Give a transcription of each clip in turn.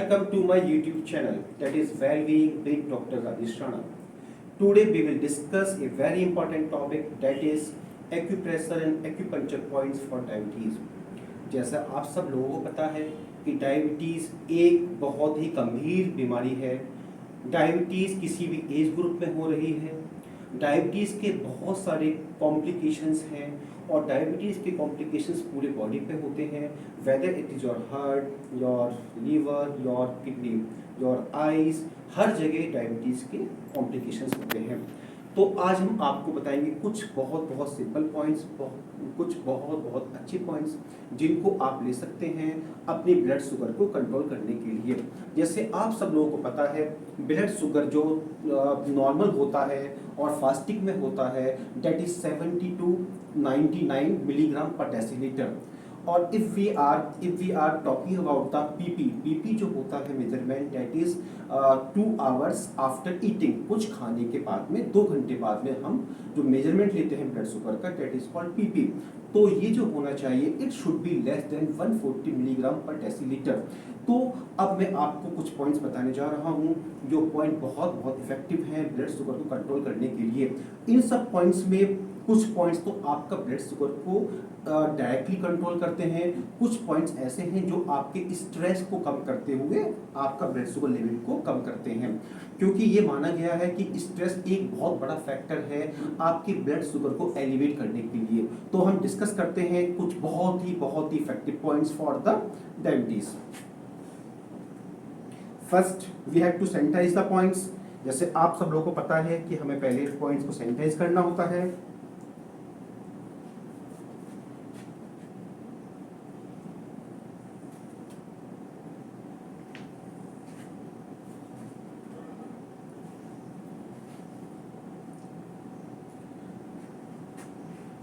welcome to my YouTube channel, that is Well-Being with Dr. Rajesh Rana. Today we will discuss a very important topic, that is acupressure and acupuncture points for diabetes. जैसा आप सब लोगों को पता है कि diabetes एक बहुत ही गंभीर बीमारी है। डायबिटीज़ किसी भी एज ग्रुप में हो रही है। डायबिटीज़ के बहुत सारे कॉम्प्लिकेशंस हैं और डायबिटीज़ के कॉम्प्लिकेशंस पूरे बॉडी पे होते हैं, whether it is your heart, your liver, your kidney, your eyes, हर जगह डायबिटीज़ के कॉम्प्लिकेशंस होते हैं। तो आज हम आपको बताएंगे कुछ बहुत सिंपल पॉइंट्स, कुछ बहुत अच्छे पॉइंट्स जिनको आप ले सकते हैं अपनी ब्लड शुगर को कंट्रोल करने के लिए। जैसे आप सब लोगों को पता है ब्लड शुगर जो नॉर्मल होता है और फास्टिंग में होता है, that is 70 to 99 milligram per decilitre. और if we are talking about the PP जो होता है measurement, that is 2 hours after eating, कुछ खाने के बाद में 2 घंटे बाद में हम जो मेजरमेंट लेते हैं ब्लड शुगर का, दैट इज कॉल्ड पीपी। तो ये जो होना चाहिए, it should be less than 140 milligram per decilitre. तो अब मैं आपको कुछ पॉइंट्स बताने जा रहा हूँ जो पॉइंट बहुत इफेक्टिव हैं ब्लड शुगर को कंट्रोल करने के लिए। इन सब पॉइंट्स में कुछ पॉइंट्स तो आपका ब्लड शुगर को डायरेक्टली कंट्रोल करते हैं, कुछ पॉइंट्स ऐसे हैं जो आपके स्ट्रेस को कम करते हुए आपका ब्लड शुगर लेवल को कम करते हैं, क्योंकि ये माना गया है कि स्ट्रेस एक बहुत बड़ा फैक्टर है आपके ब्लड शुगर को एलिवेट करने के लिए। तो हम डिस्कस करते हैं कुछ बहुत ही effective points for the diabetes. First we have to sanitise the points. जैसे आप सब लोगों को पता है कि हमें पहले पॉइंट्स को सैनिटाइज करना होता है।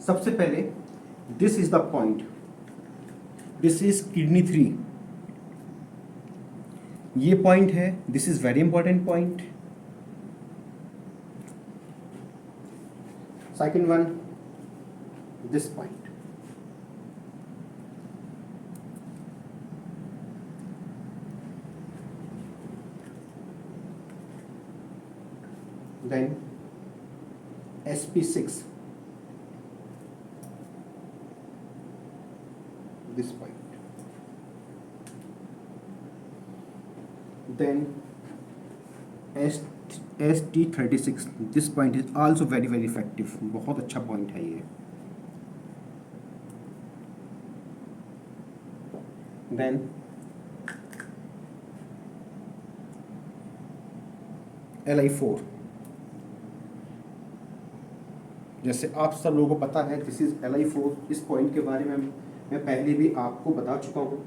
सबसे पहले this is the point, this is kidney 3। ये पॉइंट है, this is very important point. Second one, this point. Then SP6, this point. Then ST36, this point is also very effective, बहुत अच्छा पॉइंट है ये। Then LI4, जैसे आप सब लोगों को पता है दिस इज LI4। इस पॉइंट के बारे में मैं पहले भी आपको बता चुका हूं।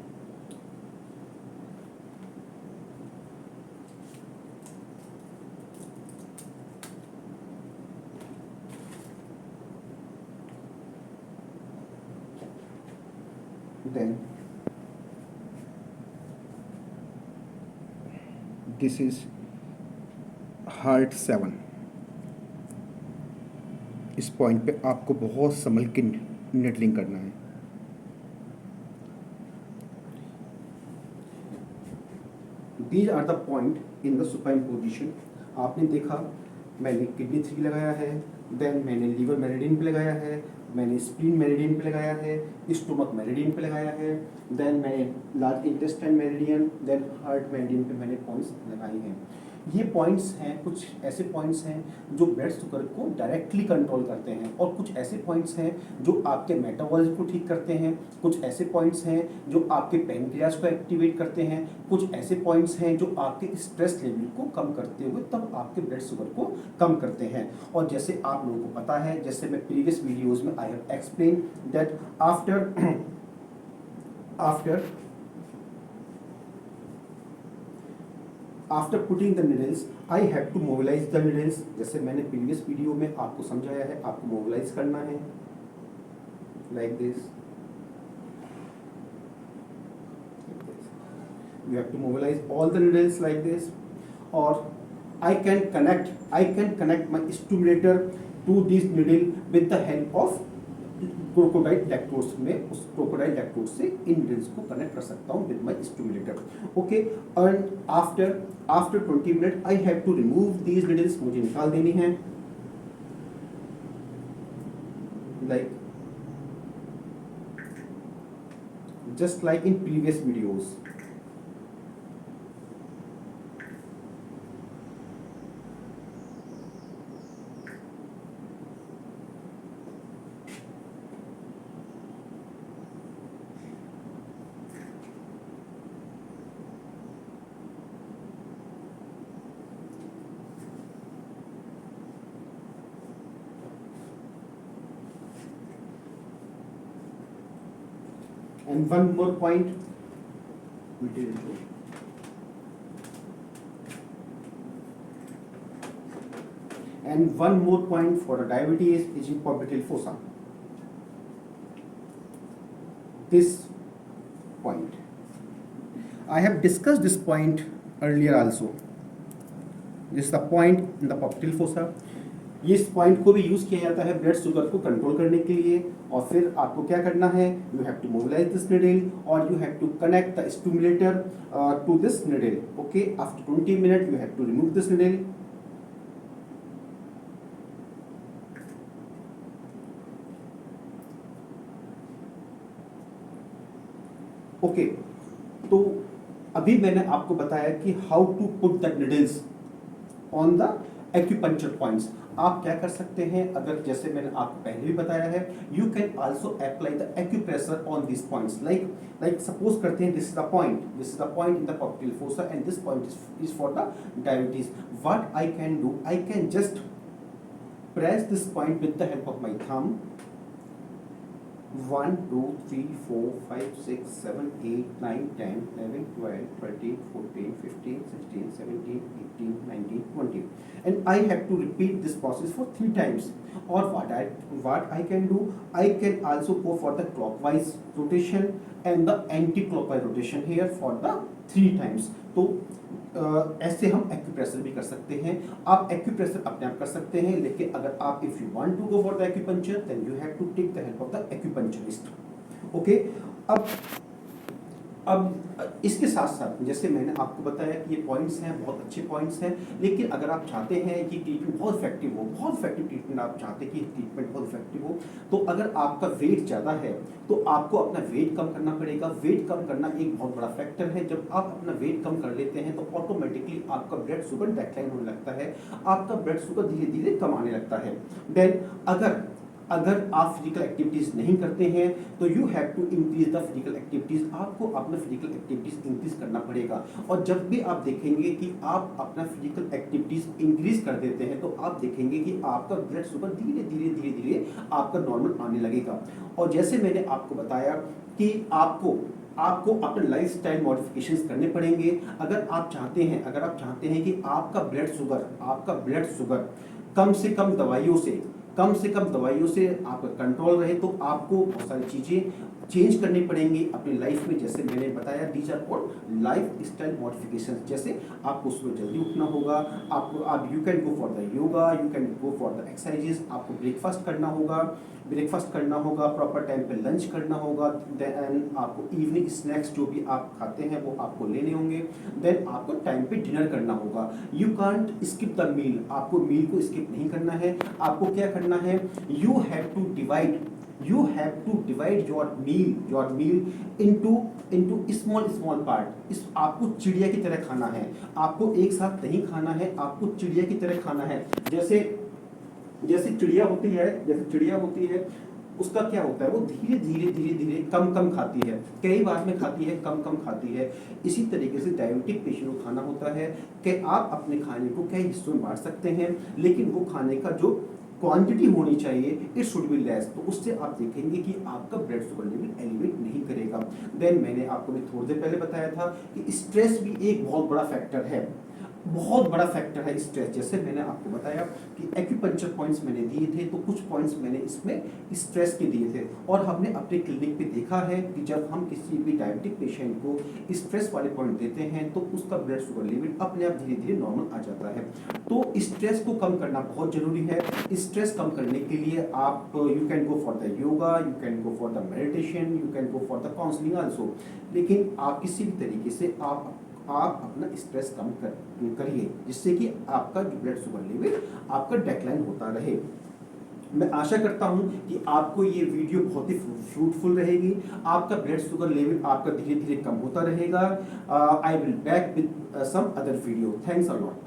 Then this is heart 7। इस पॉइंट पे आपको बहुत संभल के निडलिंग करना है। These are the point in the supine position। आपने देखा मैंने किडनी 3 लगाया है, देन मैंने लीवर मेरिडियन पे लगाया है, मैंने स्प्लीन मेरिडियन पे लगाया है, स्टोमक मेरिडियन पे लगाया है, देन मैंने large intestine meridian, then heart meridian पे मैंने पॉइंट्स लगाए हैं। ये पॉइंट्स हैं, कुछ ऐसे पॉइंट्स हैं जो ब्लड शुगर को डायरेक्टली कंट्रोल करते हैं, और कुछ ऐसे पॉइंट्स हैं जो आपके मेटाबॉलिज्म को ठीक करते हैं, कुछ ऐसे पॉइंट्स हैं जो आपके पैनक्रियाज को एक्टिवेट करते हैं, कुछ ऐसे पॉइंट्स हैं जो आपके स्ट्रेस लेवल को कम करते हुए तब आपके ब्लड शुगर को कम करते हैं। और जैसे आप लोगों को पता है, जैसे मैं प्रीवियस वीडियोज़ में I have explain that after putting the needles I have to mobilise the needles. जैसे मैंने प्रीवियस वीडियो में आपको समझाया है, आपको मोबिलाइज करना है like this. You have to mobilize all the needles like this, or I can connect my stimulator to this needle with the help of crocodile lactose में उस क्रोकोडाइल लैक्टोज से इन निडल्स को कनेक्ट कर सकता हूँ with my stimulator. Okay, and after 20 minute I have to remove these needles, मुझे निकाल देनी है, like just like in previous videos. And one more point, and one more point for the diabetes is in popliteal fossa. This point, I have discussed this point earlier also. This is the point in the popliteal fossa. इस point को भी use किया जाता है blood sugar को control करने के लिए। और फिर आपको क्या करना है, you have to mobilise this needle और you have to connect the stimulator to this needle. Okay, after 20 minute you have to remove this needle. Okay, तो अभी मैंने आपको बताया कि how to put the needles on the acupuncture points. आप क्या कर सकते हैं, अगर जैसे मैंने आपको पहले भी बताया है, you can also apply the acupressure on this points. Like suppose करते हैं this is the point in the popliteal fossa and this point is for the diabetes. What I can do, I can just press this point with the help of my thumb. 1 2 3 4 5 6 7 8 9 10 11 12 13 14 15 16 17 18 19 20, and I have to repeat this process for 3 times. Or what I can do, I can also go for the clockwise rotation and the anti-clockwise rotation here for the 3 times. तो ऐसे हम acupressure भी कर सकते हैं। आप acupressure अपने आप कर सकते हैं, लेकिन अगर आप if you want to go for the acupuncture then you have to take the help of the acupuncturist. Okay, अब इसके साथ साथ जैसे मैंने आपको बताया कि ये पॉइंट्स हैं, बहुत अच्छे पॉइंट्स हैं, लेकिन अगर आप चाहते हैं कि ट्रीटमेंट बहुत इफेक्टिव ट्रीटमेंट आप चाहते हैं कि ट्रीटमेंट बहुत इफेक्टिव हो, तो अगर आपका वेट ज़्यादा है तो आपको अपना वेट कम करना पड़ेगा। वेट कम करना एक बहुत बड़ा फैक्टर है। जब आप अपना वेट कम कर लेते हैं तो ऑटोमेटिकली आपका ब्लड शुगर डिक्लाइन होने लगता है, आपका ब्लड शुगर धीरे धीरे कम आने लगता है। देन अगर आप फिजिकल एक्टिविटीज नहीं करते हैं तो you have to increase the physical activities. आपको अपना फिजिकल एक्टिविटीज इंक्रीज करना पड़ेगा। और जब भी आप देखेंगे कि आप अपना फिजिकल एक्टिविटीज इंक्रीज कर देते हैं तो आप देखेंगे कि आपका ब्लड शुगर धीरे धीरे आपका नॉर्मल आने लगेगा। और जैसे मैंने आपको बताया कि आपको अपने लाइफस्टाइल मॉडिफिकेशंस करने पड़ेंगे। अगर आप चाहते हैं कि आपका ब्लड शुगर कम से कम दवाइयों से आपका कंट्रोल रहे, तो आपको बहुत सारी चीज़ें चेंज करनी पड़ेंगी अपनी लाइफ में। जैसे मैंने बताया, these are called life style modifications. जैसे आपको सुबह जल्दी उठना होगा, you can go for the yoga, you can go for the exercises, आपको ब्रेकफास्ट करना होगा, प्रॉपर टाइम पे लंच करना होगा, देन आपको इवनिंग स्नैक्स जो भी आप खाते हैं वो आपको लेने होंगे, देन आपको टाइम पे डिनर करना होगा। You can't skip the meal, आपको मील को स्किप नहीं करना है। आपको क्या करना है, you have to divide your meal into small part. आपको चिड़िया की तरह खाना है, आपको एक साथ नहीं खाना है, आपको चिड़िया की तरह खाना है। जैसे चिड़िया होती है उसका क्या होता है, वो धीरे कम खाती है, कई बार में खाती है, कम खाती है। इसी तरीके से डायबिटिक पेशेंट को खाना होता है कि आप अपने खाने को कई हिस्सों में बांट सकते हैं, लेकिन वो खाने का जो क्वांटिटी होनी चाहिए इट शुड बी लेस। तो उससे आप देखेंगे कि आपका ब्लड शुगर लेवल एलिवेट नहीं करेगा। देन मैंने आपको थोड़ी देर पहले बताया था कि स्ट्रेस भी एक बहुत बड़ा फैक्टर है। बहुत बड़ा फैक्टर है स्ट्रेस। जैसे मैंने आपको बताया कि एक्यूपंक्चर पॉइंट्स मैंने दिए थे, तो कुछ पॉइंट्स मैंने इसमें स्ट्रेस के दिए थे, और हमने अपने क्लिनिक पे देखा है कि जब हम किसी भी डायबिटिक पेशेंट को स्ट्रेस वाले पॉइंट देते हैं तो उसका ब्लड शुगर लेवल अपने आप धीरे धीरे नॉर्मल आ जाता है। तो स्ट्रेस को कम करना बहुत जरूरी है। स्ट्रेस कम करने के लिए आप you can go for the yoga, you can go for the meditation, you can go for the counselling also, लेकिन आप किसी भी तरीके से आप अपना स्ट्रेस कम करिए, जिससे कि आपका जो ब्लड शुगर लेवल आपका डेक्लाइन होता रहे। मैं आशा करता हूं कि आपको ये वीडियो बहुत ही फ्रूटफुल रहेगी। आपका ब्लड शुगर लेवल आपका धीरे धीरे कम होता रहेगा। I will back with some other video. Thanks a lot.